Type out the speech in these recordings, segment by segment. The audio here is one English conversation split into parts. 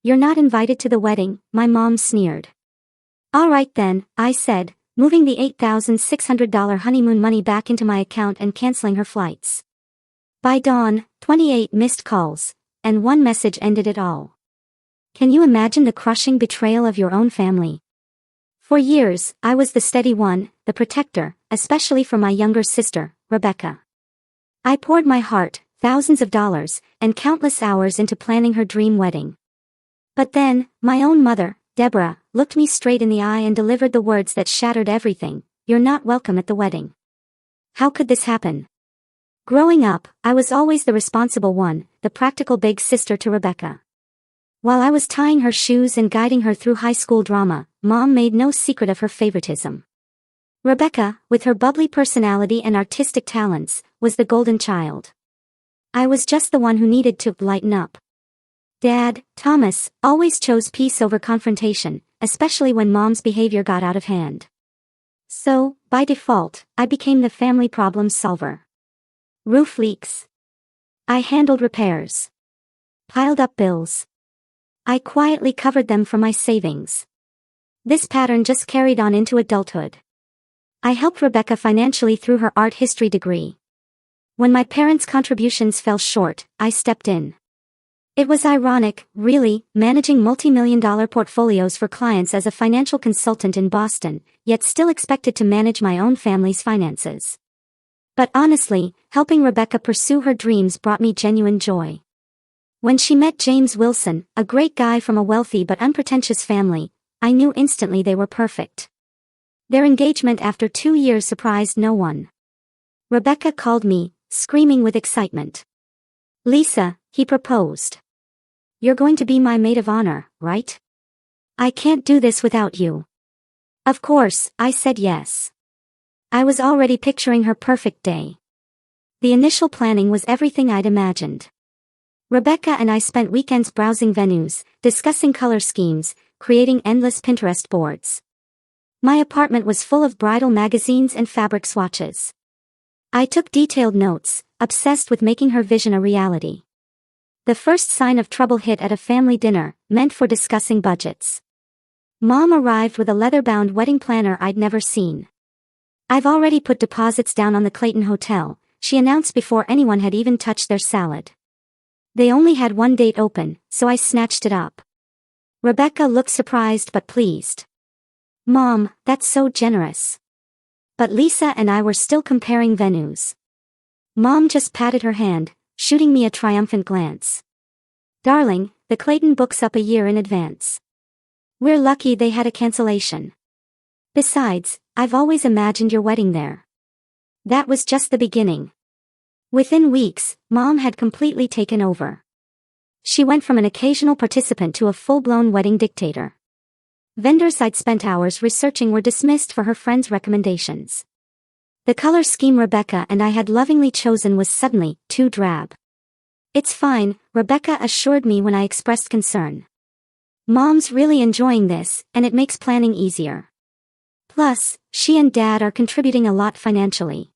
"You're not invited to the wedding," my mom sneered. "All right then," I said, moving the $8,600 honeymoon money back into my account and canceling her flights. By dawn, 28 missed calls, and one message ended it all. Can you imagine the crushing betrayal of your own family? For years, I was the steady one, the protector, especially for my younger sister, Rebecca. I poured my heart, thousands of dollars, and countless hours into planning her dream wedding. But then, my own mother, Deborah, looked me straight in the eye and delivered the words that shattered everything: "You're not welcome at the wedding." How could this happen? Growing up, I was always the responsible one, the practical big sister to Rebecca. While I was tying her shoes and guiding her through high school drama, Mom made no secret of her favoritism. Rebecca, with her bubbly personality and artistic talents, was the golden child. I was just the one who needed to lighten up. Dad, Thomas, always chose peace over confrontation, especially when Mom's behavior got out of hand. So, by default, I became the family problem solver. Roof leaks. I handled repairs. Piled up bills. I quietly covered them from my savings. This pattern just carried on into adulthood. I helped Rebecca financially through her art history degree. When my parents' contributions fell short, I stepped in. It was ironic, really, managing multi-million-dollar portfolios for clients as a financial consultant in Boston, yet still expected to manage my own family's finances. But honestly, helping Rebecca pursue her dreams brought me genuine joy. When she met James Wilson, a great guy from a wealthy but unpretentious family, I knew instantly they were perfect. Their engagement after 2 years surprised no one. Rebecca called me, screaming with excitement. "Lisa," he proposed. "You're going to be my maid of honor, right? I can't do this without you." Of course, I said yes. I was already picturing her perfect day. The initial planning was everything I'd imagined. Rebecca and I spent weekends browsing venues, discussing color schemes, creating endless Pinterest boards. My apartment was full of bridal magazines and fabric swatches. I took detailed notes, obsessed with making her vision a reality. The first sign of trouble hit at a family dinner, meant for discussing budgets. Mom arrived with a leather-bound wedding planner I'd never seen. "I've already put deposits down on the Clayton Hotel," she announced before anyone had even touched their salad. They only had one date open, so I snatched it up. Rebecca looked surprised but pleased. "Mom, that's so generous." But Lisa and I were still comparing venues. Mom just patted her hand, shooting me a triumphant glance. "Darling, the Clayton books up a year in advance. We're lucky they had a cancellation. Besides, I've always imagined your wedding there." That was just the beginning. Within weeks, Mom had completely taken over. She went from an occasional participant to a full-blown wedding dictator. Vendors I'd spent hours researching were dismissed for her friends' recommendations. The color scheme Rebecca and I had lovingly chosen was suddenly too drab. "It's fine," Rebecca assured me when I expressed concern. "Mom's really enjoying this, and it makes planning easier. Plus, she and Dad are contributing a lot financially."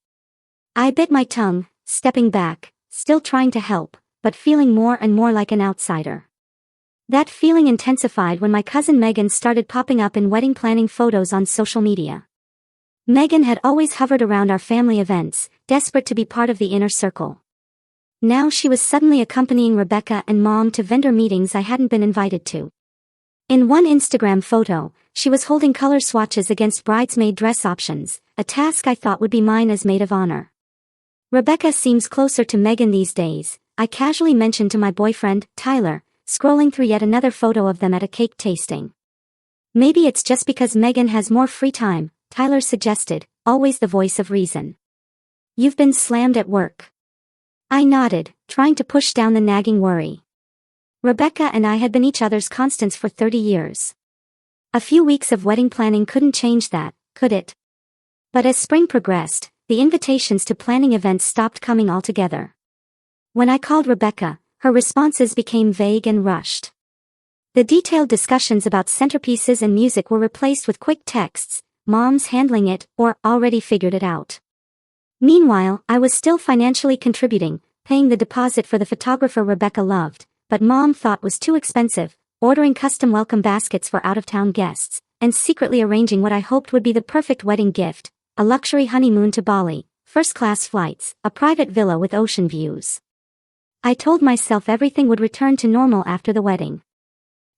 I bit my tongue, stepping back, still trying to help, but feeling more and more like an outsider. That feeling intensified when my cousin Megan started popping up in wedding planning photos on social media. Megan had always hovered around our family events, desperate to be part of the inner circle. Now she was suddenly accompanying Rebecca and Mom to vendor meetings I hadn't been invited to. In one Instagram photo, she was holding color swatches against bridesmaid dress options, a task I thought would be mine as maid of honor. "Rebecca seems closer to Megan these days," I casually mentioned to my boyfriend, Tyler, scrolling through yet another photo of them at a cake tasting. "Maybe it's just because Megan has more free time," Tyler suggested, always the voice of reason. "You've been slammed at work." I nodded, trying to push down the nagging worry. Rebecca and I had been each other's constants for 30 years. A few weeks of wedding planning couldn't change that, could it? But as spring progressed, the invitations to planning events stopped coming altogether. When I called Rebecca, her responses became vague and rushed. The detailed discussions about centerpieces and music were replaced with quick texts: "Mom's handling it," or "already figured it out." Meanwhile, I was still financially contributing, paying the deposit for the photographer Rebecca loved, but Mom thought was too expensive, ordering custom welcome baskets for out-of-town guests, and secretly arranging what I hoped would be the perfect wedding gift, a luxury honeymoon to Bali, first-class flights, a private villa with ocean views. I told myself everything would return to normal after the wedding.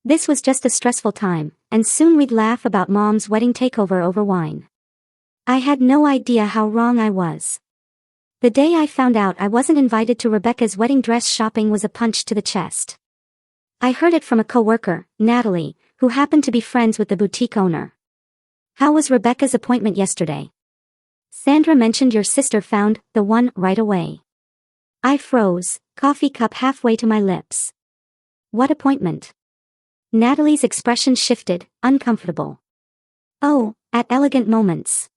This was just a stressful time, and soon we'd laugh about Mom's wedding takeover over wine. I had no idea how wrong I was. The day I found out I wasn't invited to Rebecca's wedding dress shopping was a punch to the chest. I heard it from a coworker, Natalie, who happened to be friends with the boutique owner. "How was Rebecca's appointment yesterday? Sandra mentioned your sister found the one right away." I froze, coffee cup halfway to my lips. "What appointment?" Natalie's expression shifted, uncomfortable. "Oh, at Elegant Moments.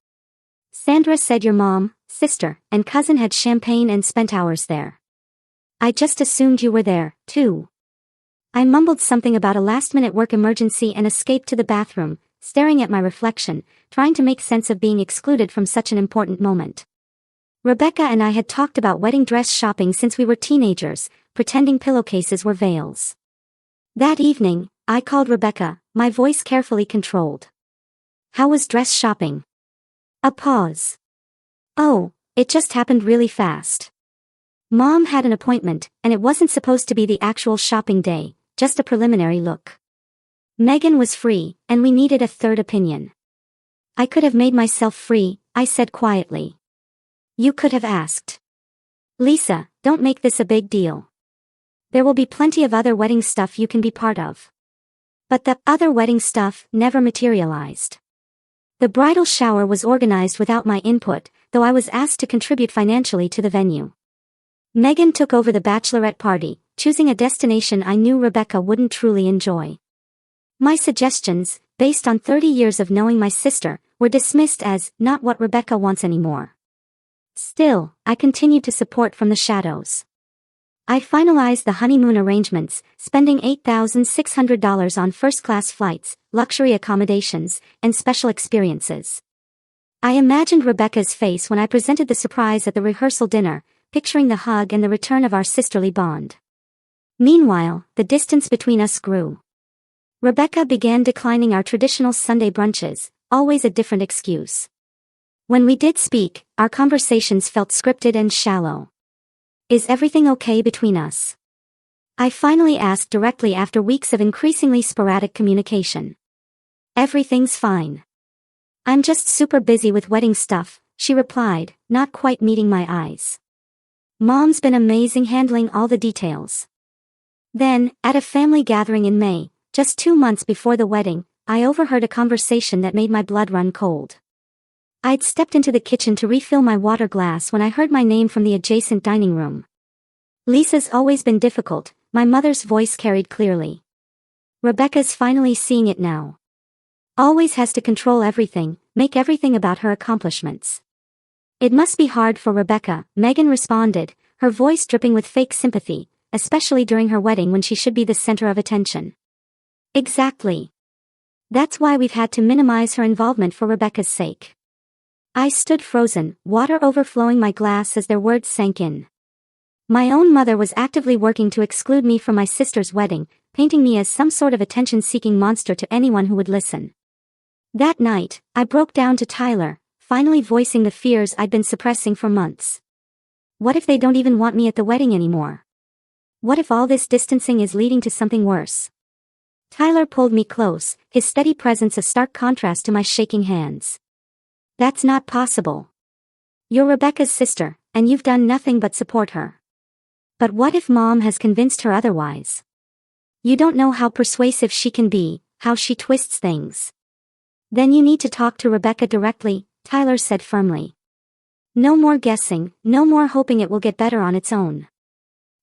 Sandra said your mom, sister, and cousin had champagne and spent hours there. I just assumed you were there, too." I mumbled something about a last-minute work emergency and escaped to the bathroom, staring at my reflection, trying to make sense of being excluded from such an important moment. Rebecca and I had talked about wedding dress shopping since we were teenagers, pretending pillowcases were veils. That evening, I called Rebecca, my voice carefully controlled. "How was dress shopping?" A pause. "Oh, it just happened really fast. Mom had an appointment, and it wasn't supposed to be the actual shopping day, just a preliminary look. Megan was free, and we needed a third opinion." "I could have made myself free," I said quietly. "You could have asked." "Lisa, don't make this a big deal. There will be plenty of other wedding stuff you can be part of." But the other wedding stuff never materialized. The bridal shower was organized without my input, though I was asked to contribute financially to the venue. Megan took over the bachelorette party, choosing a destination I knew Rebecca wouldn't truly enjoy. My suggestions, based on 30 years of knowing my sister, were dismissed as not what Rebecca wants anymore. Still, I continued to support from the shadows. I finalized the honeymoon arrangements, spending $8,600 on first-class flights, luxury accommodations, and special experiences. I imagined Rebecca's face when I presented the surprise at the rehearsal dinner, picturing the hug and the return of our sisterly bond. Meanwhile, the distance between us grew. Rebecca began declining our traditional Sunday brunches, always a different excuse. When we did speak, our conversations felt scripted and shallow. "Is everything okay between us?" I finally asked directly after weeks of increasingly sporadic communication. "Everything's fine. I'm just super busy with wedding stuff," she replied, not quite meeting my eyes. "Mom's been amazing handling all the details." Then, at a family gathering in May, just 2 months before the wedding, I overheard a conversation that made my blood run cold. I'd stepped into the kitchen to refill my water glass when I heard my name from the adjacent dining room. "Lisa's always been difficult," my mother's voice carried clearly. "Rebecca's finally seeing it now. Always has to control everything, make everything about her accomplishments." "It must be hard for Rebecca," Megan responded, her voice dripping with fake sympathy, especially during her wedding when she should be the center of attention. "Exactly. That's why we've had to minimize her involvement for Rebecca's sake." I stood frozen, water overflowing my glass as their words sank in. My own mother was actively working to exclude me from my sister's wedding, painting me as some sort of attention-seeking monster to anyone who would listen. That night, I broke down to Tyler, finally voicing the fears I'd been suppressing for months. What if they don't even want me at the wedding anymore? What if all this distancing is leading to something worse? Tyler pulled me close, his steady presence a stark contrast to my shaking hands. "That's not possible. You're Rebecca's sister, and you've done nothing but support her. But what if Mom has convinced her otherwise? You don't know how persuasive she can be, how she twists things." "Then you need to talk to Rebecca directly," Tyler said firmly. "No more guessing, no more hoping it will get better on its own.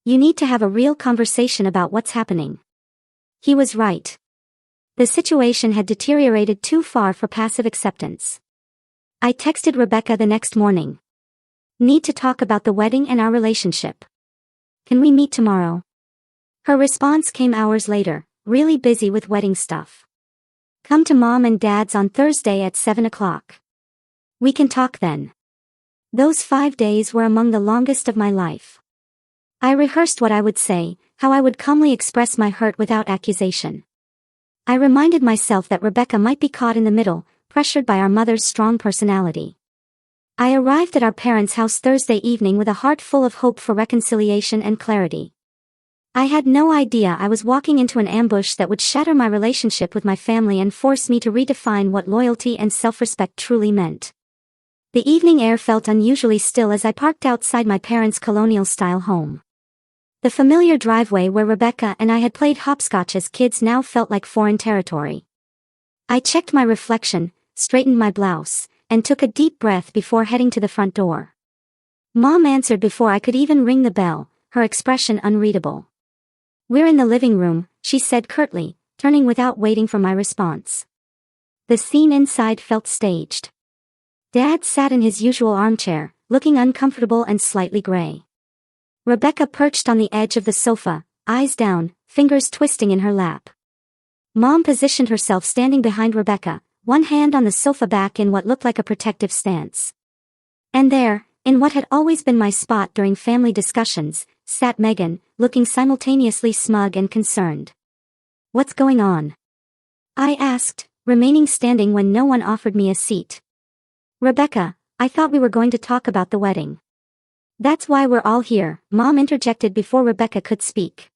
You need to have a real conversation about what's happening." He was right. The situation had deteriorated too far for passive acceptance. I texted Rebecca the next morning. "Need to talk about the wedding and our relationship. Can we meet tomorrow?" Her response came hours later, really busy with wedding stuff. "Come to Mom and Dad's on Thursday at 7 o'clock. We can talk then." Those 5 days were among the longest of my life. I rehearsed what I would say, how I would calmly express my hurt without accusation. I reminded myself that Rebecca might be caught in the middle, pressured by our mother's strong personality. I arrived at our parents' house Thursday evening with a heart full of hope for reconciliation and clarity. I had no idea I was walking into an ambush that would shatter my relationship with my family and force me to redefine what loyalty and self-respect truly meant. The evening air felt unusually still as I parked outside my parents' colonial-style home. The familiar driveway where Rebecca and I had played hopscotch as kids now felt like foreign territory. I checked my reflection, straightened my blouse, and took a deep breath before heading to the front door. Mom answered before I could even ring the bell, her expression unreadable. "We're in the living room," she said curtly, turning without waiting for my response. The scene inside felt staged. Dad sat in his usual armchair, looking uncomfortable and slightly gray. Rebecca perched on the edge of the sofa, eyes down, fingers twisting in her lap. Mom positioned herself standing behind Rebecca, one hand on the sofa back in what looked like a protective stance. And there, in what had always been my spot during family discussions, sat Megan, looking simultaneously smug and concerned. "What's going on?" I asked, remaining standing when no one offered me a seat. "Rebecca, I thought we were going to talk about the wedding." "That's why we're all here," Mom interjected before Rebecca could speak.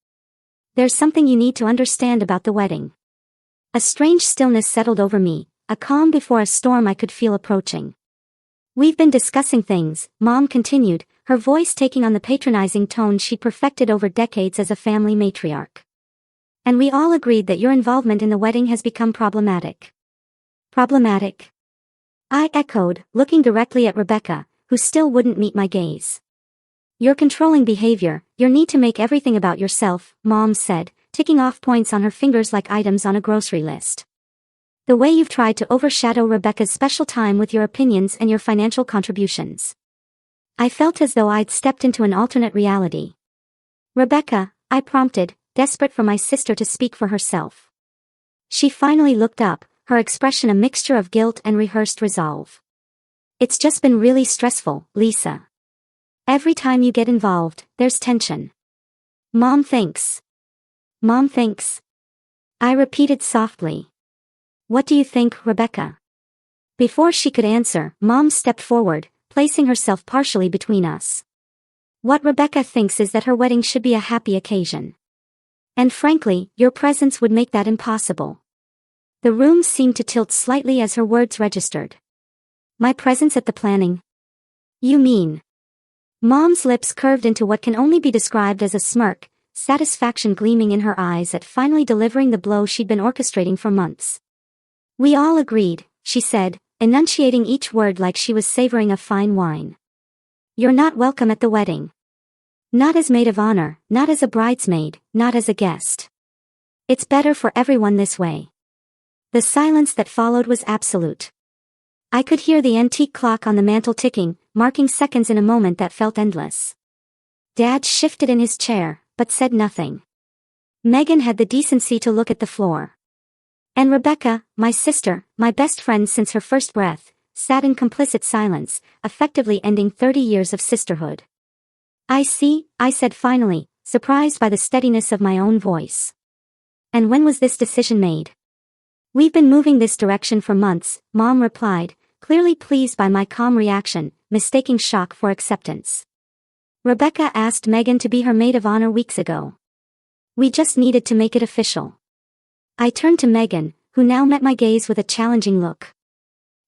"There's something you need to understand about the wedding." A strange stillness settled over me, a calm before a storm I could feel approaching. "We've been discussing things," Mom continued, her voice taking on the patronizing tone she'd perfected over decades as a family matriarch. "And we all agreed that your involvement in the wedding has become problematic." "Problematic?" I echoed, looking directly at Rebecca, who still wouldn't meet my gaze. "Your controlling behavior, your need to make everything about yourself," Mom said, ticking off points on her fingers like items on a grocery list. "The way you've tried to overshadow Rebecca's special time with your opinions and your financial contributions." I felt as though I'd stepped into an alternate reality. "Rebecca," I prompted, desperate for my sister to speak for herself. She finally looked up, her expression a mixture of guilt and rehearsed resolve. "It's just been really stressful, Lisa. Every time you get involved, there's tension." Mom thinks." "Mom thinks?" I repeated softly. "What do you think, Rebecca?" Before she could answer, Mom stepped forward, placing herself partially between us. "What Rebecca thinks is that her wedding should be a happy occasion. And frankly, your presence would make that impossible." The room seemed to tilt slightly as her words registered. "My presence at the planning? You mean?" Mom's lips curved into what can only be described as a smirk, satisfaction gleaming in her eyes at finally delivering the blow she'd been orchestrating for months. "We all agreed," she said, enunciating each word like she was savoring a fine wine. "You're not welcome at the wedding. Not as maid of honor, not as a bridesmaid, not as a guest. It's better for everyone this way." The silence that followed was absolute. I could hear the antique clock on the mantel ticking, marking seconds in a moment that felt endless. Dad shifted in his chair, but said nothing. Megan had the decency to look at the floor. And Rebecca, my sister, my best friend since her first breath, sat in complicit silence, effectively ending 30 years of sisterhood. "I see," I said finally, surprised by the steadiness of my own voice. "And when was this decision made?" "We've been moving this direction for months," Mom replied, clearly pleased by my calm reaction, mistaking shock for acceptance. "Rebecca asked Megan to be her maid of honor weeks ago. We just needed to make it official." I turned to Megan, who now met my gaze with a challenging look.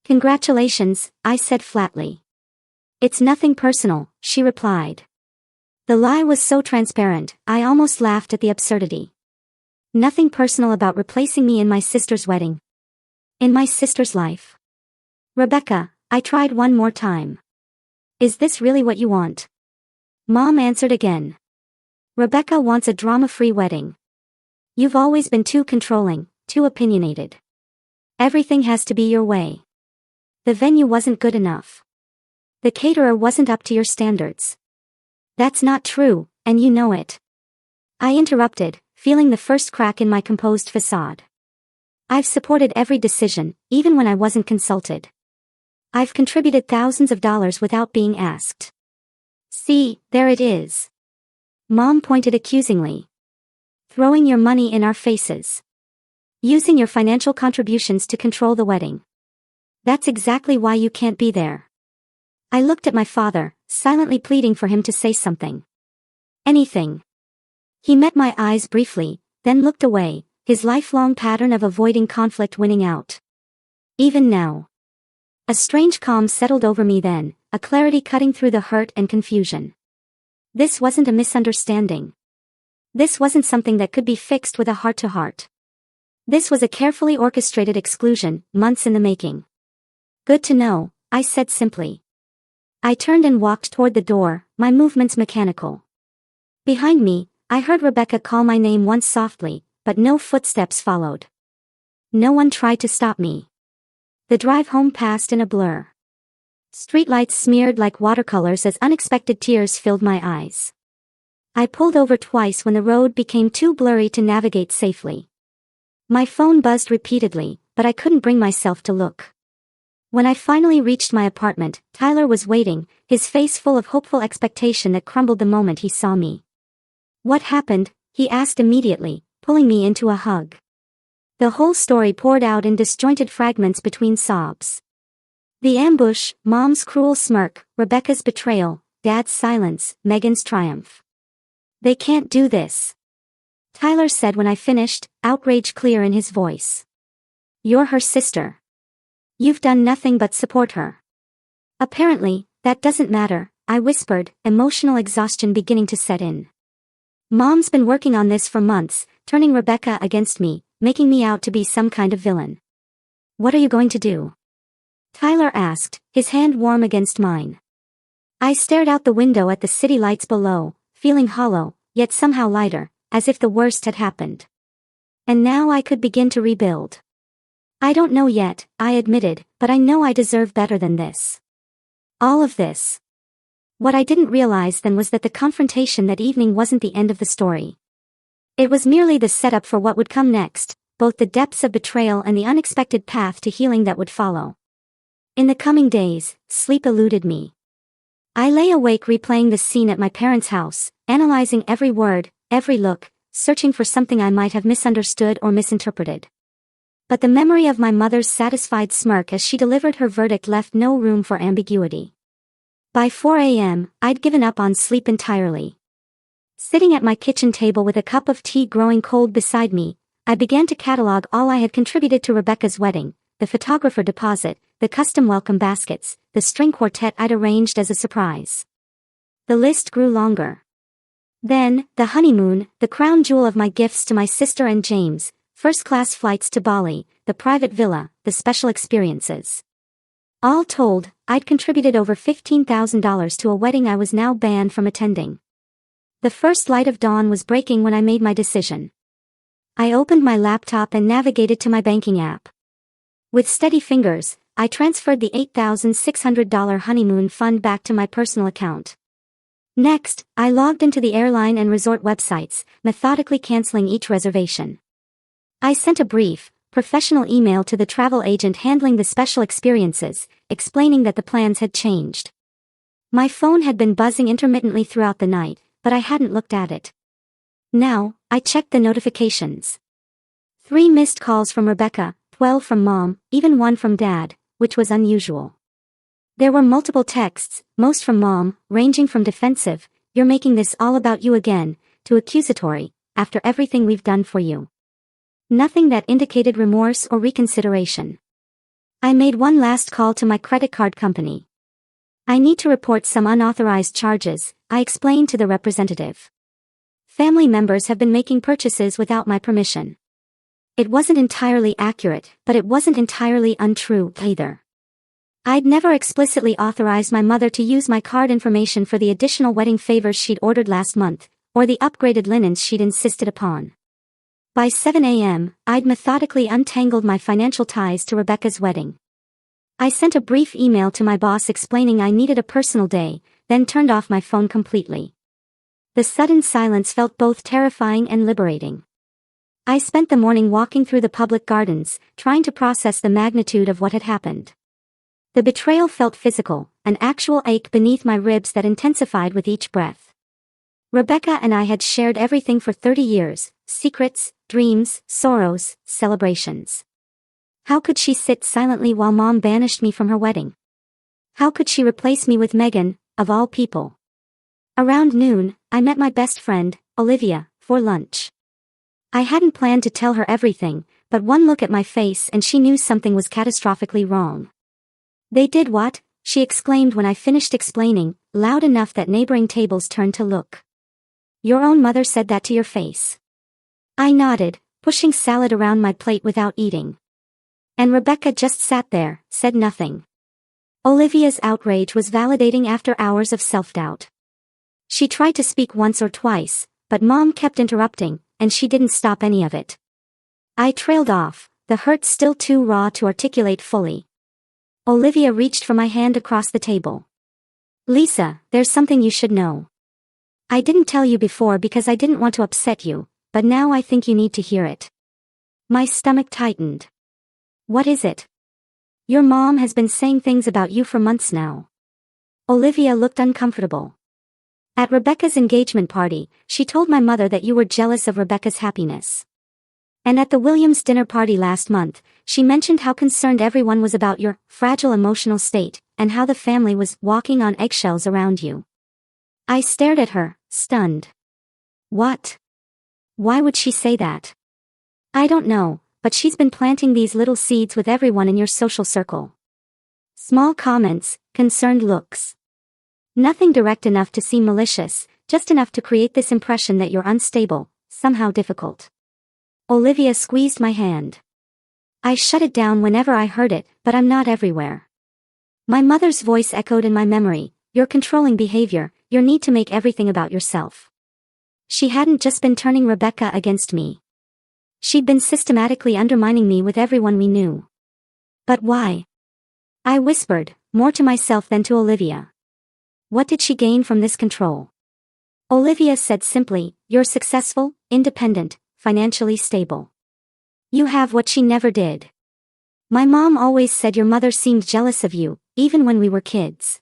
"Congratulations," I said flatly. "It's nothing personal," she replied. The lie was so transparent, I almost laughed at the absurdity. Nothing personal about replacing me in my sister's wedding. In my sister's life. "Rebecca," I tried one more time. "Is this really what you want?" Mom answered again. "Rebecca wants a drama-free wedding. You've always been too controlling, too opinionated. Everything has to be your way. The venue wasn't good enough. The caterer wasn't up to your standards." "That's not true, and you know it." I interrupted, feeling the first crack in my composed facade. "I've supported every decision, even when I wasn't consulted. I've contributed thousands of dollars without being asked." "See, there it is." Mom pointed accusingly. "Throwing your money in our faces." Using your financial contributions to control the wedding. That's exactly why you can't be there. I looked at my father, silently pleading for him to say something. Anything. He met my eyes briefly, then looked away, his lifelong pattern of avoiding conflict winning out. Even now. A strange calm settled over me then, a clarity cutting through the hurt and confusion. This wasn't a misunderstanding. This wasn't something that could be fixed with a heart-to-heart. This was a carefully orchestrated exclusion, months in the making. Good to know, I said simply. I turned and walked toward the door, my movements mechanical. Behind me, I heard Rebecca call my name once softly, but no footsteps followed. No one tried to stop me. The drive home passed in a blur. Streetlights smeared like watercolors as unexpected tears filled my eyes. I pulled over twice when the road became too blurry to navigate safely. My phone buzzed repeatedly, but I couldn't bring myself to look. When I finally reached my apartment, Tyler was waiting, his face full of hopeful expectation that crumbled the moment he saw me. What happened? He asked immediately, pulling me into a hug. The whole story poured out in disjointed fragments between sobs. The ambush, Mom's cruel smirk, Rebecca's betrayal, Dad's silence, Megan's triumph. They can't do this. Tyler said when I finished, outrage clear in his voice. You're her sister. You've done nothing but support her. Apparently, that doesn't matter, I whispered, emotional exhaustion beginning to set in. Mom's been working on this for months, turning Rebecca against me, making me out to be some kind of villain. What are you going to do? Tyler asked, his hand warm against mine. I stared out the window at the city lights below, feeling hollow, yet somehow lighter, as if the worst had happened. And now I could begin to rebuild. I don't know yet, I admitted, but I know I deserve better than this. All of this. What I didn't realize then was that the confrontation that evening wasn't the end of the story. It was merely the setup for what would come next, both the depths of betrayal and the unexpected path to healing that would follow. In the coming days, sleep eluded me. I lay awake replaying the scene at my parents' house, analyzing every word, every look, searching for something I might have misunderstood or misinterpreted. But the memory of my mother's satisfied smirk as she delivered her verdict left no room for ambiguity. By 4 a.m., I'd given up on sleep entirely. Sitting at my kitchen table with a cup of tea growing cold beside me, I began to catalog all I had contributed to Rebecca's wedding, the photographer deposit, the custom welcome baskets, the string quartet I'd arranged as a surprise. The list grew longer. Then, the honeymoon, the crown jewel of my gifts to my sister and James, first-class flights to Bali, the private villa, the special experiences. All told, I'd contributed over $15,000 to a wedding I was now banned from attending. The first light of dawn was breaking when I made my decision. I opened my laptop and navigated to my banking app. With steady fingers, I transferred the $8,600 honeymoon fund back to my personal account. Next, I logged into the airline and resort websites, methodically canceling each reservation. I sent a brief, professional email to the travel agent handling the special experiences, explaining that the plans had changed. My phone had been buzzing intermittently throughout the night, but I hadn't looked at it. Now, I checked the notifications. 3 missed calls from Rebecca, 12 from Mom, even 1 from Dad, which was unusual. There were multiple texts, most from Mom, ranging from defensive, "You're making this all about you again," to accusatory, "After everything we've done for you." Nothing that indicated remorse or reconsideration. I made one last call to my credit card company. "I need to report some unauthorized charges," I explained to the representative. "Family members have been making purchases without my permission." It wasn't entirely accurate, but it wasn't entirely untrue either. I'd never explicitly authorized my mother to use my card information for the additional wedding favors she'd ordered last month, or the upgraded linens she'd insisted upon. By 7 a.m., I'd methodically untangled my financial ties to Rebecca's wedding. I sent a brief email to my boss explaining I needed a personal day, then turned off my phone completely. The sudden silence felt both terrifying and liberating. I spent the morning walking through the public gardens, trying to process the magnitude of what had happened. The betrayal felt physical, an actual ache beneath my ribs that intensified with each breath. Rebecca and I had shared everything for 30 years, secrets, dreams, sorrows, celebrations. How could she sit silently while Mom banished me from her wedding? How could she replace me with Megan, of all people? Around noon, I met my best friend, Olivia, for lunch. I hadn't planned to tell her everything, but one look at my face and she knew something was catastrophically wrong. "They did what?" she exclaimed when I finished explaining, loud enough that neighboring tables turned to look. "Your own mother said that to your face." I nodded, pushing salad around my plate without eating. And Rebecca just sat there, said nothing. Olivia's outrage was validating after hours of self-doubt. She tried to speak once or twice, but Mom kept interrupting, and she didn't stop any of it. I trailed off, the hurt still too raw to articulate fully. Olivia reached for my hand across the table. "Lisa, there's something you should know. I didn't tell you before because I didn't want to upset you, but now I think you need to hear it." My stomach tightened. "What is it?" "Your mom has been saying things about you for months now." Olivia looked uncomfortable. "At Rebecca's engagement party, she told my mother that you were jealous of Rebecca's happiness. And at the Williams dinner party last month, she mentioned how concerned everyone was about your fragile emotional state, and how the family was walking on eggshells around you." I stared at her, stunned. "What? Why would she say that?" "I don't know, but she's been planting these little seeds with everyone in your social circle. Small comments, concerned looks. Nothing direct enough to seem malicious, just enough to create this impression that you're unstable, somehow difficult." Olivia squeezed my hand. I shut it down whenever I heard it, but I'm not everywhere. My mother's voice echoed in my memory, your controlling behavior, your need to make everything about yourself. She hadn't just been turning Rebecca against me. She'd been systematically undermining me with everyone we knew. But why? I whispered, more to myself than to Olivia. What did she gain from this control? Olivia said simply, "You're successful, independent, financially stable. You have what she never did. My mom always said your mother seemed jealous of you, even when we were kids."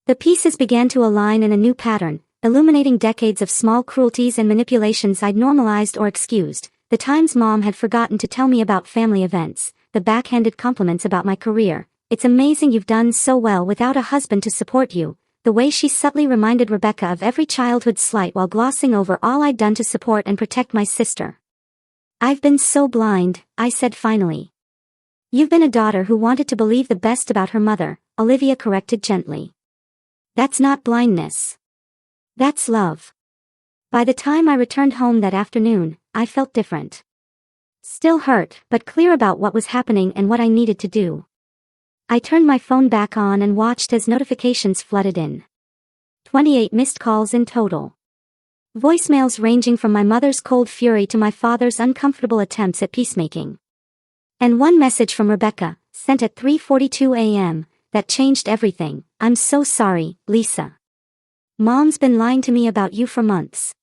The pieces began to align in a new pattern, illuminating decades of small cruelties and manipulations I'd normalized or excused, the times Mom had forgotten to tell me about family events, the backhanded compliments about my career, "It's amazing you've done so well without a husband to support you," the way she subtly reminded Rebecca of every childhood slight while glossing over all I'd done to support and protect my sister. "I've been so blind," I said finally. "You've been a daughter who wanted to believe the best about her mother," Olivia corrected gently. "That's not blindness. That's love." By the time I returned home that afternoon, I felt different. Still hurt, but clear about what was happening and what I needed to do. I turned my phone back on and watched as notifications flooded in. 28 missed calls in total. Voicemails ranging from my mother's cold fury to my father's uncomfortable attempts at peacemaking. And one message from Rebecca, sent at 3:42 a.m., that changed everything. "I'm so sorry, Lisa. Mom's been lying to me about you for months.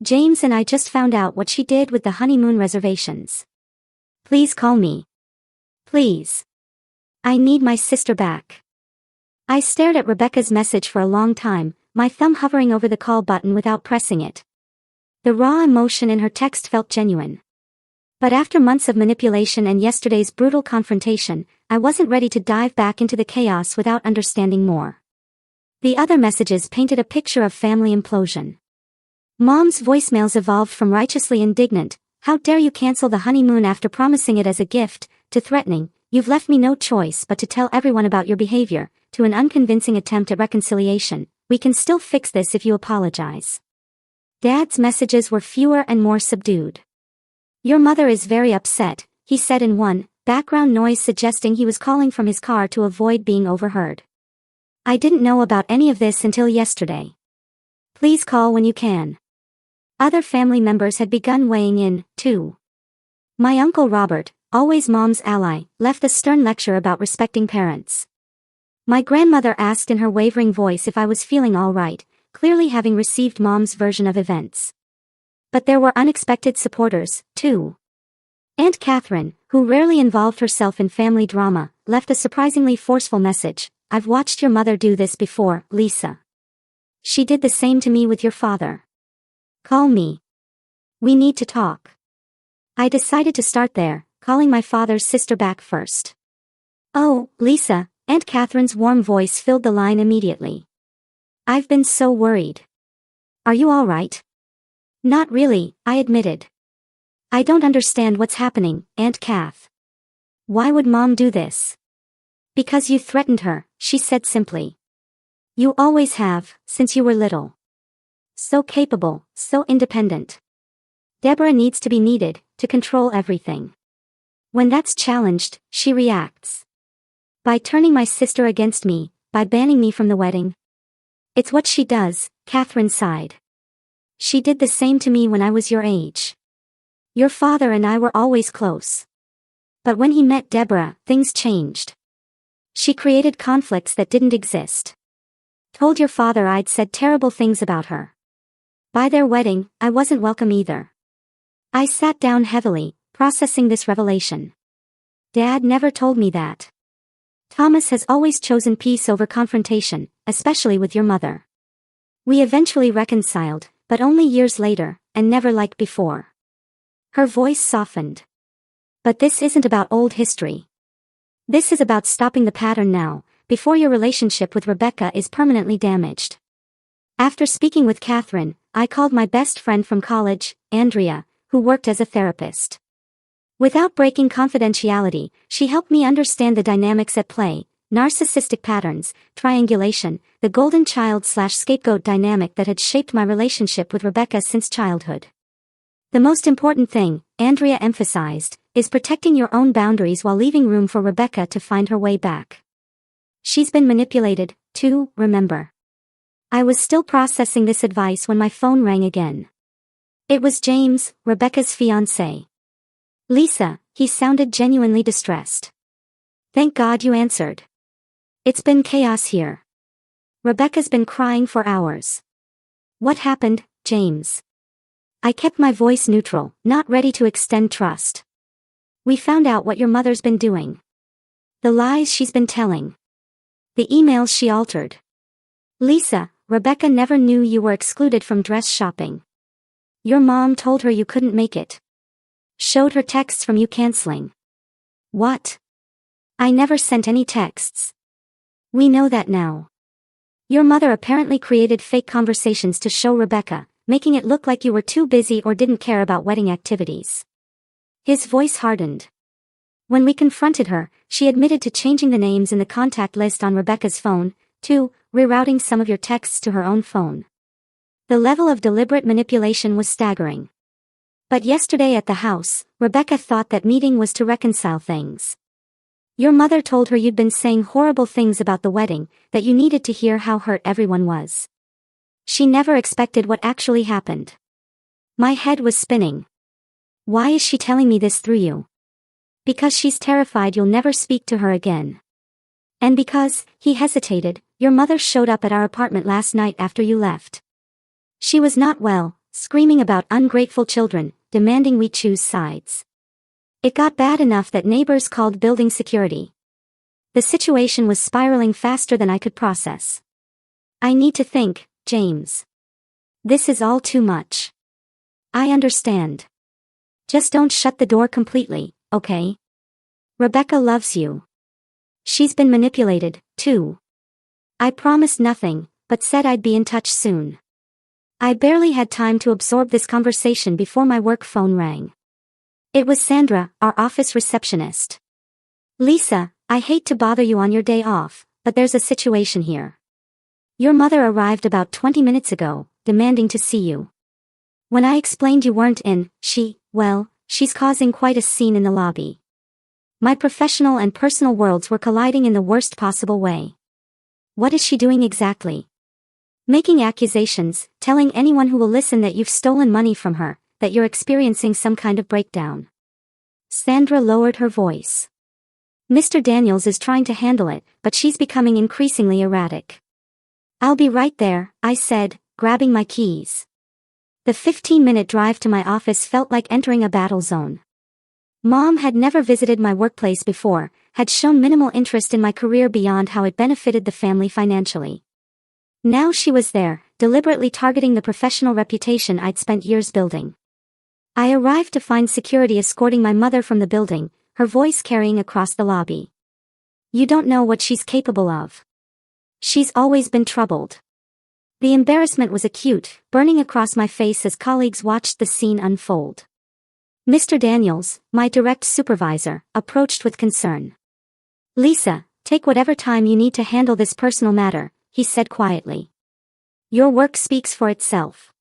James and I just found out what she did with the honeymoon reservations. Please call me. Please. I need my sister back." I stared at Rebecca's message for a long time, my thumb hovering over the call button without pressing it. The raw emotion in her text felt genuine. But after months of manipulation and yesterday's brutal confrontation, I wasn't ready to dive back into the chaos without understanding more. The other messages painted a picture of family implosion. Mom's voicemails evolved from righteously indignant, "How dare you cancel the honeymoon after promising it as a gift," to threatening, "You've left me no choice but to tell everyone about your behavior," to an unconvincing attempt at reconciliation, "We can still fix this if you apologize." Dad's messages were fewer and more subdued. "Your mother is very upset," he said in one, background noise suggesting he was calling from his car to avoid being overheard. "I didn't know about any of this until yesterday. Please call when you can." Other family members had begun weighing in, too. My Uncle Robert, always Mom's ally, left a stern lecture about respecting parents. My grandmother asked in her wavering voice if I was feeling all right, clearly having received Mom's version of events. But there were unexpected supporters, too. Aunt Catherine, who rarely involved herself in family drama, left a surprisingly forceful message, "I've watched your mother do this before, Lisa. She did the same to me with your father. Call me. We need to talk. I decided to start there, calling my father's sister back first. Oh, Lisa, Aunt Catherine's warm voice filled the line immediately. I've been so worried. Are you all right? Not really, I admitted. I don't understand what's happening, Aunt Kath. Why would Mom do this? Because you threatened her, she said simply. You always have, since you were little. So capable, so independent. Deborah needs to be needed, to control everything. When that's challenged, she reacts. By turning my sister against me, by banning me from the wedding. It's what she does, Catherine sighed. She did the same to me when I was your age. Your father and I were always close. But when he met Deborah, things changed. She created conflicts that didn't exist. Told your father I'd said terrible things about her. By their wedding, I wasn't welcome either. I sat down heavily, processing this revelation. Dad never told me that. Thomas has always chosen peace over confrontation, especially with your mother. We eventually reconciled, but only years later, and never like before. Her voice softened. But this isn't about old history. This is about stopping the pattern now, before your relationship with Rebecca is permanently damaged. After speaking with Catherine, I called my best friend from college, Andrea, who worked as a therapist. Without breaking confidentiality, she helped me understand the dynamics at play, narcissistic patterns, triangulation, the golden child/scapegoat dynamic that had shaped my relationship with Rebecca since childhood. The most important thing, Andrea emphasized, is protecting your own boundaries while leaving room for Rebecca to find her way back. She's been manipulated, too, remember. I was still processing this advice when my phone rang again. It was James, Rebecca's fiancé. Lisa, he sounded genuinely distressed. Thank God you answered. It's been chaos here. Rebecca's been crying for hours. What happened, James? I kept my voice neutral, not ready to extend trust. We found out what your mother's been doing. The lies she's been telling. The emails she altered. Lisa, Rebecca never knew you were excluded from dress shopping. Your mom told her you couldn't make it. Showed her texts from you canceling. What? I never sent any texts. We know that now. Your mother apparently created fake conversations to show Rebecca, making it look like you were too busy or didn't care about wedding activities. His voice hardened. When we confronted her, she admitted to changing the names in the contact list on Rebecca's phone, to rerouting some of your texts to her own phone. The level of deliberate manipulation was staggering. But yesterday at the house, Rebecca thought that meeting was to reconcile things. Your mother told her you'd been saying horrible things about the wedding, that you needed to hear how hurt everyone was. She never expected what actually happened. My head was spinning. Why is she telling me this through you? Because she's terrified you'll never speak to her again. And because, he hesitated, your mother showed up at our apartment last night after you left. She was not well, screaming about ungrateful children, demanding we choose sides. It got bad enough that neighbors called building security. The situation was spiraling faster than I could process. I need to think, James. This is all too much. I understand. Just don't shut the door completely, okay? Rebecca loves you. She's been manipulated, too. I promised nothing, but said I'd be in touch soon. I barely had time to absorb this conversation before my work phone rang. It was Sandra, our office receptionist. Lisa, I hate to bother you on your day off, but there's a situation here. Your mother arrived about 20 minutes ago, demanding to see you. When I explained you weren't in, she's causing quite a scene in the lobby. My professional and personal worlds were colliding in the worst possible way. What is she doing exactly? Making accusations, telling anyone who will listen that you've stolen money from her, that you're experiencing some kind of breakdown. Sandra lowered her voice. Mr. Daniels is trying to handle it, but she's becoming increasingly erratic. I'll be right there, I said, grabbing my keys. The 15-minute drive to my office felt like entering a battle zone. Mom had never visited my workplace before, had shown minimal interest in my career beyond how it benefited the family financially. Now she was there, deliberately targeting the professional reputation I'd spent years building. I arrived to find security escorting my mother from the building, her voice carrying across the lobby. "You don't know what she's capable of. She's always been troubled." The embarrassment was acute, burning across my face as colleagues watched the scene unfold. Mr. Daniels, my direct supervisor, approached with concern. "Lisa, take whatever time you need to handle this personal matter," he said quietly. "Your work speaks for itself.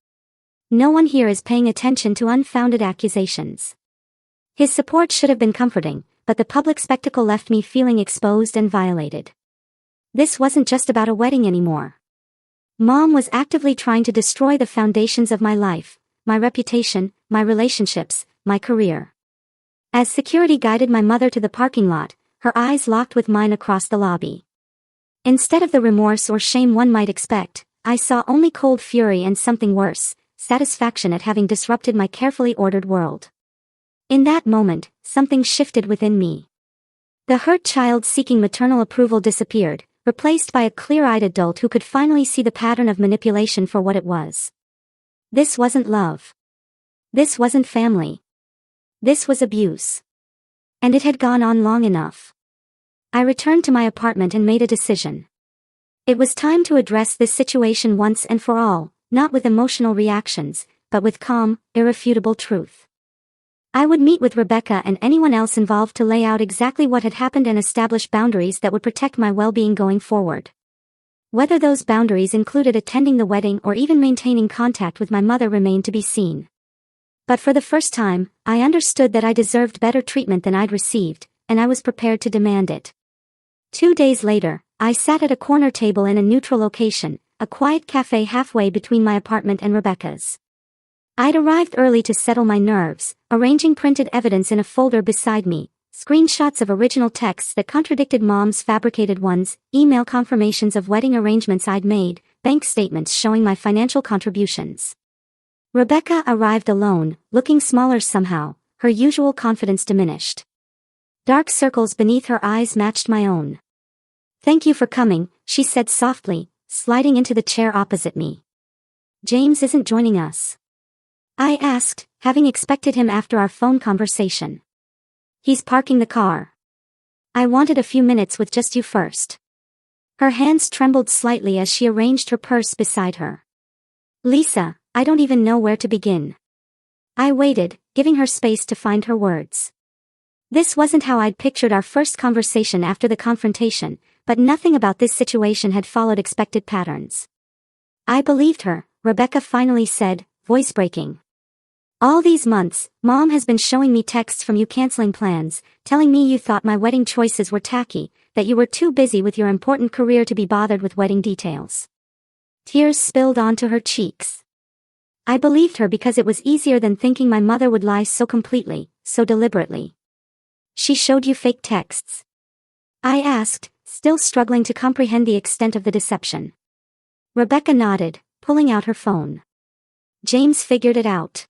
No one here is paying attention to unfounded accusations." His support should have been comforting, but the public spectacle left me feeling exposed and violated. This wasn't just about a wedding anymore. Mom was actively trying to destroy the foundations of my life, my reputation, my relationships, my career. As security guided my mother to the parking lot, her eyes locked with mine across the lobby. Instead of the remorse or shame one might expect, I saw only cold fury and something worse, satisfaction at having disrupted my carefully ordered world. In that moment, something shifted within me. The hurt child seeking maternal approval disappeared, replaced by a clear-eyed adult who could finally see the pattern of manipulation for what it was. This wasn't love. This wasn't family. This was abuse. And it had gone on long enough. I returned to my apartment and made a decision. It was time to address this situation once and for all, not with emotional reactions, but with calm, irrefutable truth. I would meet with Rebecca and anyone else involved to lay out exactly what had happened and establish boundaries that would protect my well-being going forward. Whether those boundaries included attending the wedding or even maintaining contact with my mother remained to be seen. But for the first time, I understood that I deserved better treatment than I'd received, and I was prepared to demand it. 2 days later, I sat at a corner table in a neutral location, a quiet cafe halfway between my apartment and Rebecca's. I'd arrived early to settle my nerves, arranging printed evidence in a folder beside me, screenshots of original texts that contradicted Mom's fabricated ones, email confirmations of wedding arrangements I'd made, bank statements showing my financial contributions. Rebecca arrived alone, looking smaller somehow, her usual confidence diminished. Dark circles beneath her eyes matched my own. "Thank you for coming," she said softly, sliding into the chair opposite me. "James isn't joining us?" I asked, having expected him after our phone conversation. "He's parking the car. I wanted a few minutes with just you first." Her hands trembled slightly as she arranged her purse beside her. "Lisa, I don't even know where to begin." I waited, giving her space to find her words. This wasn't how I'd pictured our first conversation after the confrontation, but nothing about this situation had followed expected patterns. "I believed her," Rebecca finally said, voice breaking. "All these months, Mom has been showing me texts from you canceling plans, telling me you thought my wedding choices were tacky, that you were too busy with your important career to be bothered with wedding details." Tears spilled onto her cheeks. I believed her because it was easier than thinking my mother would lie so completely, so deliberately. "She showed you fake texts?" I asked, still struggling to comprehend the extent of the deception. Rebecca nodded, pulling out her phone. "James figured it out.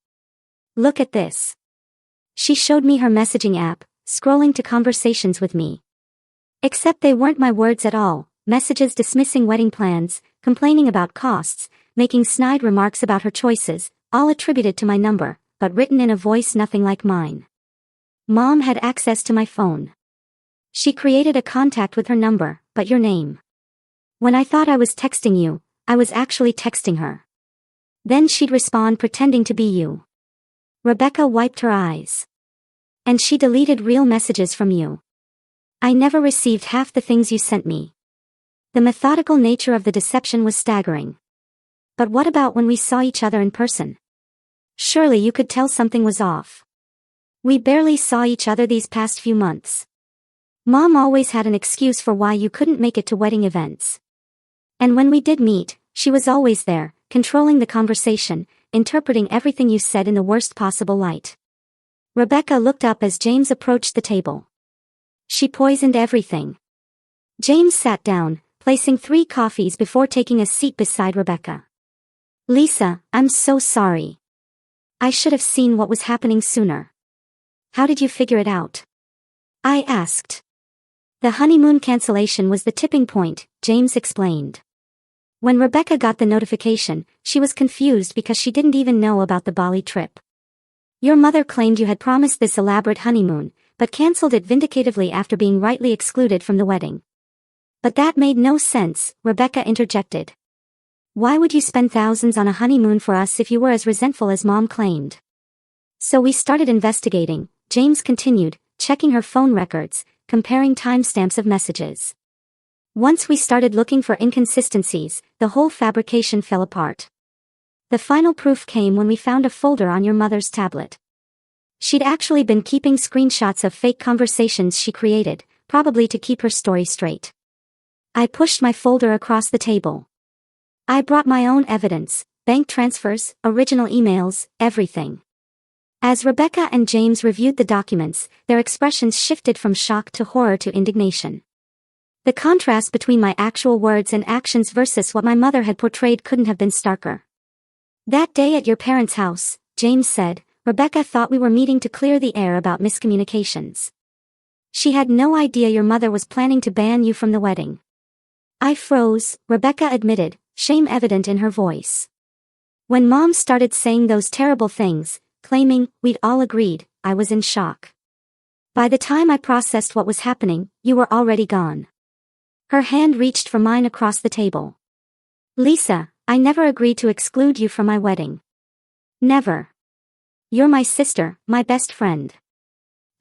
Look at this." She showed me her messaging app, scrolling to conversations with me. Except they weren't my words at all, messages dismissing wedding plans, complaining about costs, making snide remarks about her choices, all attributed to my number, but written in a voice nothing like mine. Mom had access to my phone. She created a contact with her number, but your name. When I thought I was texting you, I was actually texting her. Then she'd respond pretending to be you. Rebecca wiped her eyes. "And she deleted real messages from you. I never received half the things you sent me." The methodical nature of the deception was staggering. But what about when we saw each other in person? Surely you could tell something was off. We barely saw each other these past few months. Mom always had an excuse for why you couldn't make it to wedding events. And when we did meet, she was always there, controlling the conversation, interpreting everything you said in the worst possible light. Rebecca looked up as James approached the table. "She poisoned everything." James sat down, placing 3 coffees before taking a seat beside Rebecca. "Lisa, I'm so sorry. I should have seen what was happening sooner." "How did you figure it out?" I asked. "The honeymoon cancellation was the tipping point," James explained. When Rebecca got the notification, she was confused because she didn't even know about the Bali trip. Your mother claimed you had promised this elaborate honeymoon, but cancelled it vindicatively after being rightly excluded from the wedding. But that made no sense, Rebecca interjected. Why would you spend thousands on a honeymoon for us if you were as resentful as Mom claimed? So we started investigating, James continued, checking her phone records, comparing timestamps of messages. Once we started looking for inconsistencies, the whole fabrication fell apart. The final proof came when we found a folder on your mother's tablet. She'd actually been keeping screenshots of fake conversations she created, probably to keep her story straight. I pushed my folder across the table. I brought my own evidence, bank transfers, original emails, everything. As Rebecca and James reviewed the documents, their expressions shifted from shock to horror to indignation. The contrast between my actual words and actions versus what my mother had portrayed couldn't have been starker. That day at your parents' house, James said, Rebecca thought we were meeting to clear the air about miscommunications. She had no idea your mother was planning to ban you from the wedding. I froze, Rebecca admitted, shame evident in her voice. When Mom started saying those terrible things, claiming we'd all agreed, I was in shock. By the time I processed what was happening, you were already gone. Her hand reached for mine across the table. Lisa, I never agreed to exclude you from my wedding. Never. You're my sister, my best friend.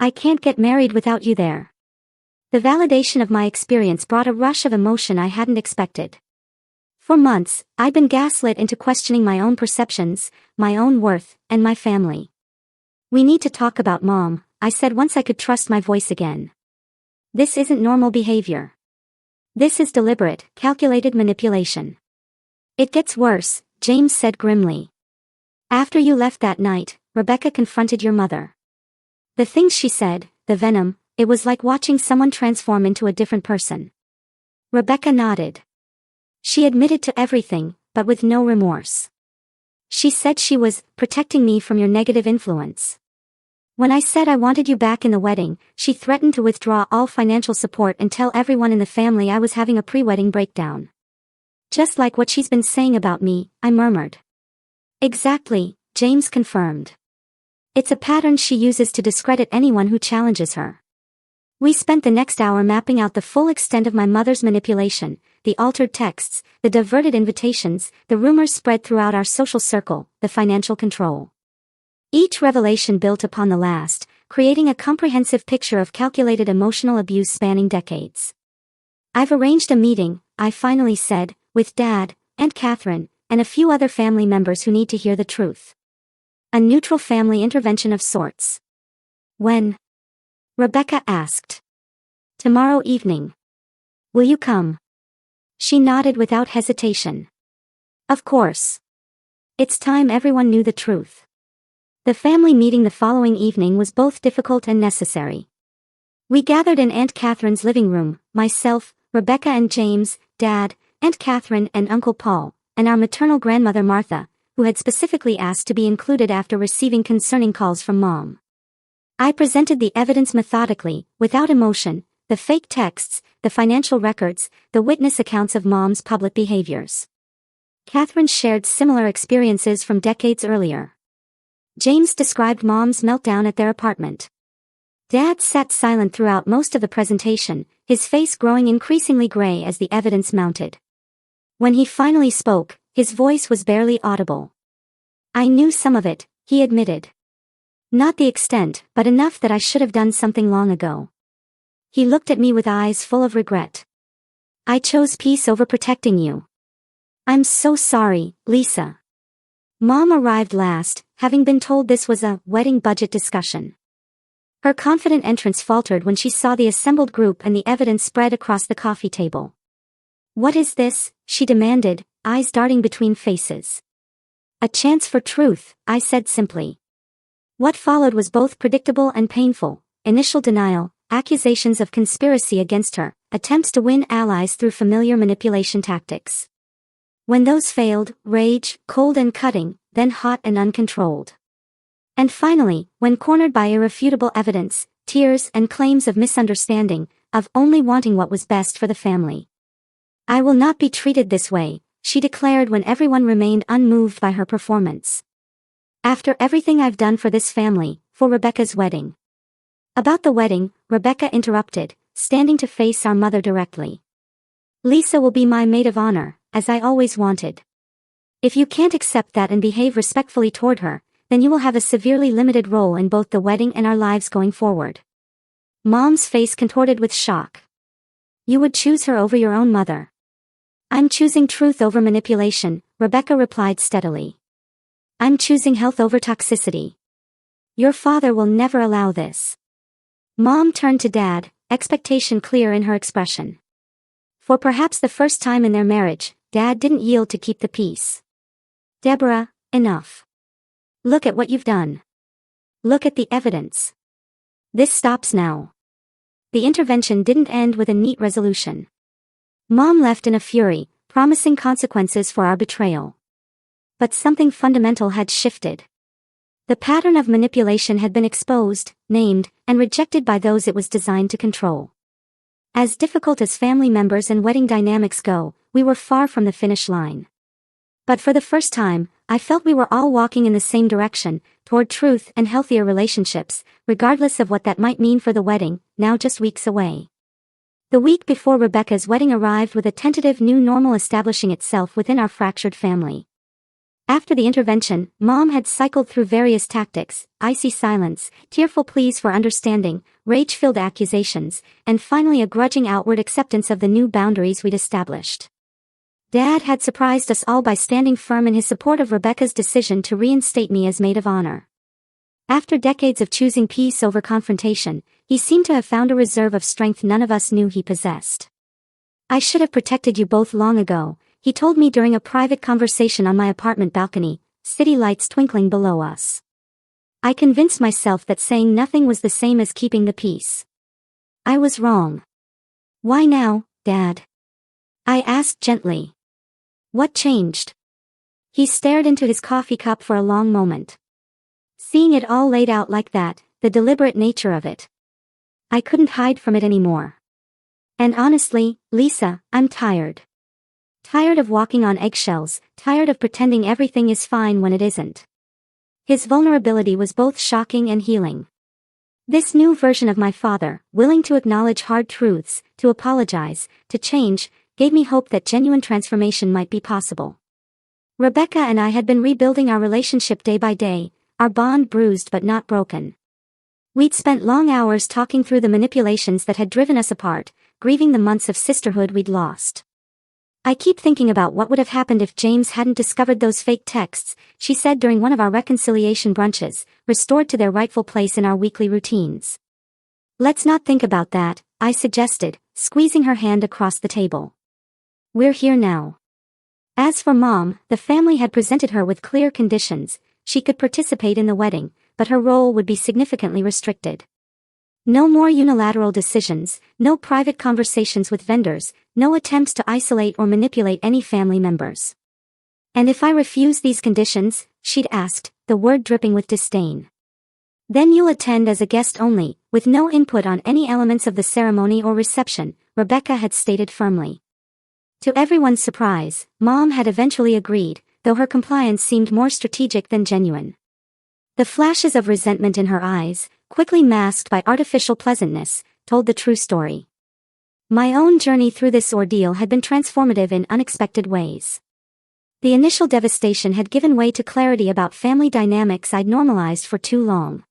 I can't get married without you there. The validation of my experience brought a rush of emotion I hadn't expected. For months, I'd been gaslit into questioning my own perceptions, my own worth, and my family. We need to talk about Mom, I said once I could trust my voice again. This isn't normal behavior. This is deliberate, calculated manipulation. It gets worse, James said grimly. After you left that night, Rebecca confronted your mother. The things she said, the venom, it was like watching someone transform into a different person. Rebecca nodded. She admitted to everything, but with no remorse. She said she was protecting me from your negative influence. When I said I wanted you back in the wedding, she threatened to withdraw all financial support and tell everyone in the family I was having a pre-wedding breakdown. Just like what she's been saying about me, I murmured. Exactly, James confirmed. It's a pattern she uses to discredit anyone who challenges her. We spent the next hour mapping out the full extent of my mother's manipulation, the altered texts, the diverted invitations, the rumors spread throughout our social circle, the financial control. Each revelation built upon the last, creating a comprehensive picture of calculated emotional abuse spanning decades. I've arranged a meeting, I finally said, with Dad, Aunt Catherine, and a few other family members who need to hear the truth. A neutral family intervention of sorts. When? Rebecca asked. Tomorrow evening. Will you come? She nodded without hesitation. Of course. It's time everyone knew the truth. The family meeting the following evening was both difficult and necessary. We gathered in Aunt Catherine's living room, myself, Rebecca and James, Dad, Aunt Catherine and Uncle Paul, and our maternal grandmother Martha, who had specifically asked to be included after receiving concerning calls from Mom. I presented the evidence methodically, without emotion, the fake texts, the financial records, the witness accounts of Mom's public behaviors. Catherine shared similar experiences from decades earlier. James described Mom's meltdown at their apartment. Dad sat silent throughout most of the presentation, his face growing increasingly gray as the evidence mounted. When he finally spoke, his voice was barely audible. I knew some of it, he admitted. Not the extent, but enough that I should have done something long ago. He looked at me with eyes full of regret. I chose peace over protecting you. I'm so sorry, Lisa. Mom arrived last, having been told this was a wedding budget discussion. Her confident entrance faltered when she saw the assembled group and the evidence spread across the coffee table. What is this? She demanded, eyes darting between faces. A chance for truth, I said simply. What followed was both predictable and painful: initial denial, accusations of conspiracy against her, attempts to win allies through familiar manipulation tactics. When those failed, rage, cold and cutting, then hot and uncontrolled. And finally, when cornered by irrefutable evidence, tears and claims of misunderstanding, of only wanting what was best for the family. I will not be treated this way, she declared when everyone remained unmoved by her performance. "After everything I've done for this family, for Rebecca's wedding." About the wedding, Rebecca interrupted, standing to face our mother directly. "Lisa will be my maid of honor, as I always wanted. If you can't accept that and behave respectfully toward her, then you will have a severely limited role in both the wedding and our lives going forward." Mom's face contorted with shock. "You would choose her over your own mother?" "I'm choosing truth over manipulation," Rebecca replied steadily. "I'm choosing health over toxicity. Your father will never allow this." Mom turned to Dad, expectation clear in her expression. For perhaps the first time in their marriage, Dad didn't yield to keep the peace. "Deborah, enough. Look at what you've done. Look at the evidence. This stops now." The intervention didn't end with a neat resolution. Mom left in a fury, promising consequences for our betrayal. But something fundamental had shifted. The pattern of manipulation had been exposed, named, and rejected by those it was designed to control. As difficult as family members and wedding dynamics go, we were far from the finish line. But for the first time, I felt we were all walking in the same direction, toward truth and healthier relationships, regardless of what that might mean for the wedding, now just weeks away. The week before Rebecca's wedding arrived with a tentative new normal establishing itself within our fractured family. After the intervention, Mom had cycled through various tactics: icy silence, tearful pleas for understanding, rage-filled accusations, and finally a grudging outward acceptance of the new boundaries we'd established. Dad had surprised us all by standing firm in his support of Rebecca's decision to reinstate me as maid of honor. After decades of choosing peace over confrontation, he seemed to have found a reserve of strength none of us knew he possessed. "I should have protected you both long ago," he told me during a private conversation on my apartment balcony, city lights twinkling below us. I convinced myself that saying nothing was the same as keeping the peace. I was wrong. "Why now, Dad?" I asked gently. "What changed?" He stared into his coffee cup for a long moment. Seeing it all laid out like that, the deliberate nature of it, I couldn't hide from it anymore. "And honestly, Lisa, I'm tired. Tired of walking on eggshells, tired of pretending everything is fine when it isn't." His vulnerability was both shocking and healing. This new version of my father, willing to acknowledge hard truths, to apologize, to change, gave me hope that genuine transformation might be possible. Rebecca and I had been rebuilding our relationship day by day, our bond bruised but not broken. We'd spent long hours talking through the manipulations that had driven us apart, grieving the months of sisterhood we'd lost. "I keep thinking about what would have happened if James hadn't discovered those fake texts," she said during one of our reconciliation brunches, restored to their rightful place in our weekly routines. "Let's not think about that," I suggested, squeezing her hand across the table. "We're here now." As for Mom, the family had presented her with clear conditions. She could participate in the wedding, but her role would be significantly restricted. No more unilateral decisions, no private conversations with vendors, no attempts to isolate or manipulate any family members. "And if I refuse these conditions," she'd asked, the word dripping with disdain. "Then you'll attend as a guest only, with no input on any elements of the ceremony or reception," Rebecca had stated firmly. To everyone's surprise, Mom had eventually agreed, though her compliance seemed more strategic than genuine. The flashes of resentment in her eyes, quickly masked by artificial pleasantness, told the true story. My own journey through this ordeal had been transformative in unexpected ways. The initial devastation had given way to clarity about family dynamics I'd normalized for too long.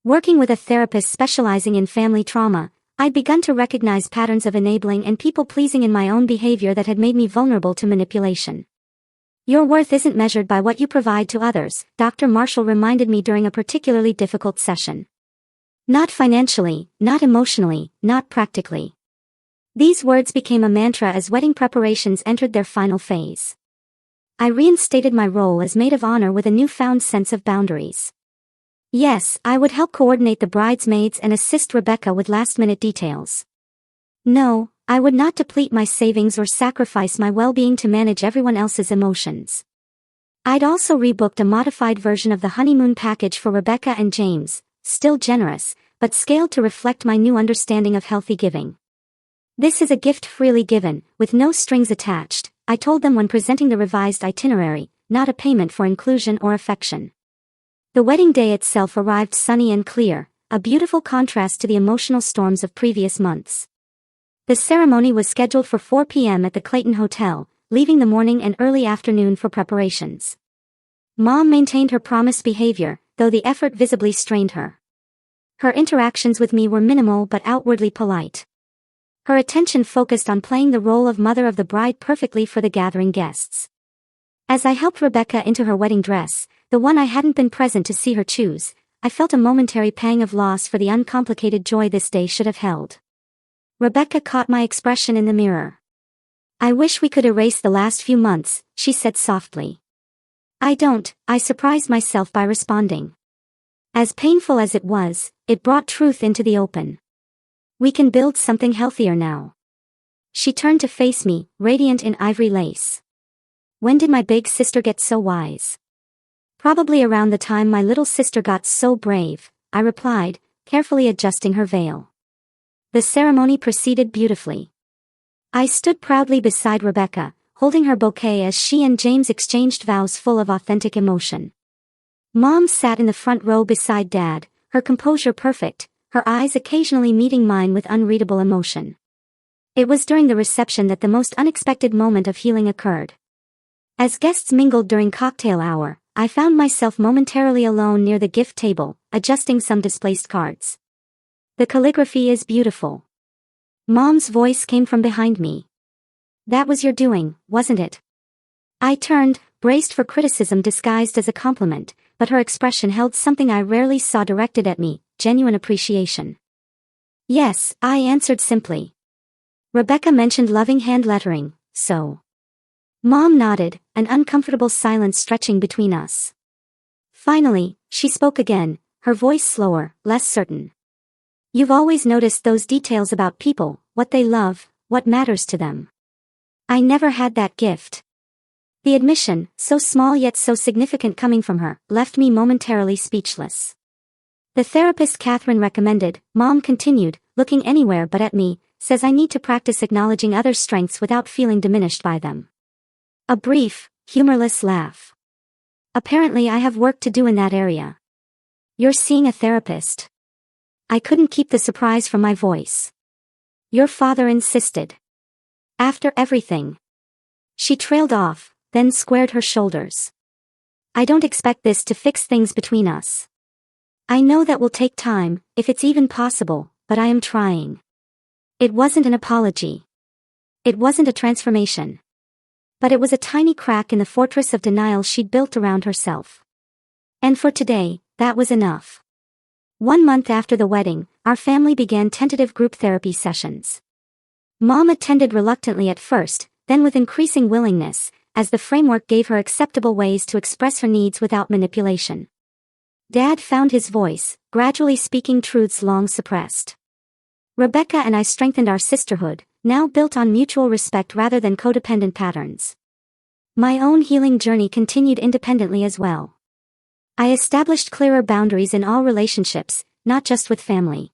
Working with a therapist specializing in family trauma, I'd begun to recognize patterns of enabling and people-pleasing in my own behavior that had made me vulnerable to manipulation. "Your worth isn't measured by what you provide to others," Dr. Marshall reminded me during a particularly difficult session. "Not financially, not emotionally, not practically." These words became a mantra as wedding preparations entered their final phase. I reinstated my role as maid of honor with a newfound sense of boundaries. Yes, I would help coordinate the bridesmaids and assist Rebecca with last-minute details. No, I would not deplete my savings or sacrifice my well-being to manage everyone else's emotions. I'd also rebooked a modified version of the honeymoon package for Rebecca and James, still generous, but scaled to reflect my new understanding of healthy giving. "This is a gift freely given, with no strings attached," I told them when presenting the revised itinerary, not a payment for inclusion or affection. The wedding day itself arrived sunny and clear, a beautiful contrast to the emotional storms of previous months. The ceremony was scheduled for 4 p.m. at the Clayton Hotel, leaving the morning and early afternoon for preparations. Mom maintained her promised behavior, though the effort visibly strained her. Her interactions with me were minimal but outwardly polite. Her attention focused on playing the role of mother of the bride perfectly for the gathering guests. As I helped Rebecca into her wedding dress, the one I hadn't been present to see her choose, I felt a momentary pang of loss for the uncomplicated joy this day should have held. Rebecca caught my expression in the mirror. "I wish we could erase the last few months," she said softly. "I don't," I surprised myself by responding. As painful as it was, it brought truth into the open. "We can build something healthier now." She turned to face me, radiant in ivory lace. "When did my big sister get so wise?" "Probably around the time my little sister got so brave," I replied, carefully adjusting her veil. The ceremony proceeded beautifully. I stood proudly beside Rebecca, holding her bouquet as she and James exchanged vows full of authentic emotion. Mom sat in the front row beside Dad, her composure perfect, her eyes occasionally meeting mine with unreadable emotion. It was during the reception that the most unexpected moment of healing occurred. As guests mingled during cocktail hour, I found myself momentarily alone near the gift table, adjusting some displaced cards. "The calligraphy is beautiful." Mom's voice came from behind me. "That was your doing, wasn't it?" I turned, braced for criticism disguised as a compliment, but her expression held something I rarely saw directed at me, genuine appreciation. "Yes," I answered simply. Rebecca mentioned loving hand lettering, so. Mom nodded, an uncomfortable silence stretching between us. Finally, she spoke again, her voice slower, less certain. "You've always noticed those details about people, what they love, what matters to them. I never had that gift." The admission, so small yet so significant coming from her, left me momentarily speechless. "The therapist Catherine recommended," Mom continued, looking anywhere but at me, "says I need to practice acknowledging others' strengths without feeling diminished by them." A brief, humorless laugh. "Apparently I have work to do in that area." "You're seeing a therapist?" I couldn't keep the surprise from my voice. "Your father insisted. After everything." She trailed off, then squared her shoulders. "I don't expect this to fix things between us. I know that will take time, if it's even possible, but I am trying." It wasn't an apology. It wasn't a transformation. But it was a tiny crack in the fortress of denial she'd built around herself. And for today, that was enough. 1 month after the wedding, our family began tentative group therapy sessions. Mom attended reluctantly at first, then with increasing willingness, as the framework gave her acceptable ways to express her needs without manipulation. Dad found his voice, gradually speaking truths long suppressed. Rebecca and I strengthened our sisterhood, now built on mutual respect rather than codependent patterns. My own healing journey continued independently as well. I established clearer boundaries in all relationships, not just with family.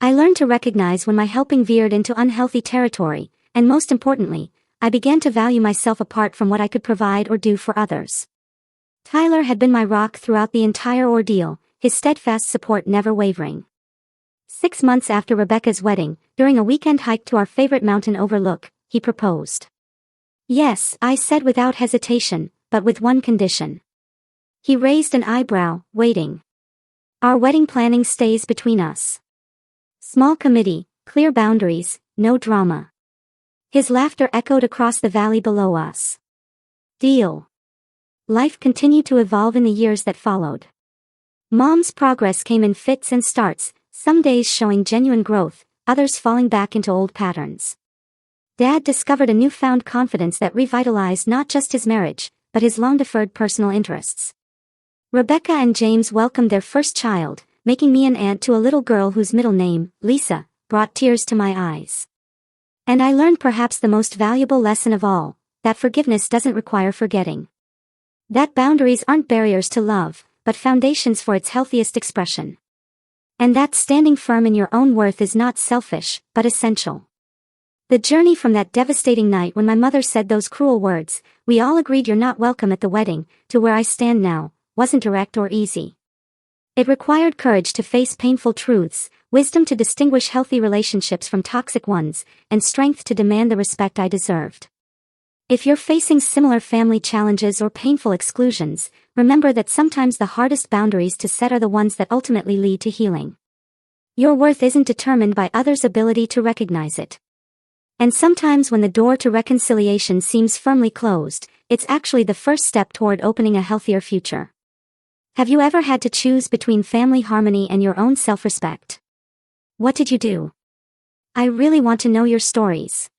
I learned to recognize when my helping veered into unhealthy territory, and most importantly, I began to value myself apart from what I could provide or do for others. Tyler had been my rock throughout the entire ordeal, his steadfast support never wavering. 6 months after Rebecca's wedding, during a weekend hike to our favorite mountain overlook, he proposed. "Yes," I said without hesitation, but with one condition. He raised an eyebrow, waiting. "Our wedding planning stays between us. Small committee, clear boundaries, no drama." His laughter echoed across the valley below us. Deal. Life continued to evolve in the years that followed. Mom's progress came in fits and starts, some days showing genuine growth, others falling back into old patterns. Dad discovered a newfound confidence that revitalized not just his marriage, but his long-deferred personal interests. Rebecca and James welcomed their first child, making me an aunt to a little girl whose middle name, Lisa, brought tears to my eyes. And I learned perhaps the most valuable lesson of all, that forgiveness doesn't require forgetting. That boundaries aren't barriers to love, but foundations for its healthiest expression. And that standing firm in your own worth is not selfish, but essential. The journey from that devastating night when my mother said those cruel words, "We all agreed you're not welcome at the wedding," to where I stand now, wasn't direct or easy. It required courage to face painful truths, wisdom to distinguish healthy relationships from toxic ones, and strength to demand the respect I deserved. If you're facing similar family challenges or painful exclusions, remember that sometimes the hardest boundaries to set are the ones that ultimately lead to healing. Your worth isn't determined by others' ability to recognize it. And sometimes when the door to reconciliation seems firmly closed, it's actually the first step toward opening a healthier future. Have you ever had to choose between family harmony and your own self-respect? What did you do? I really want to know your stories.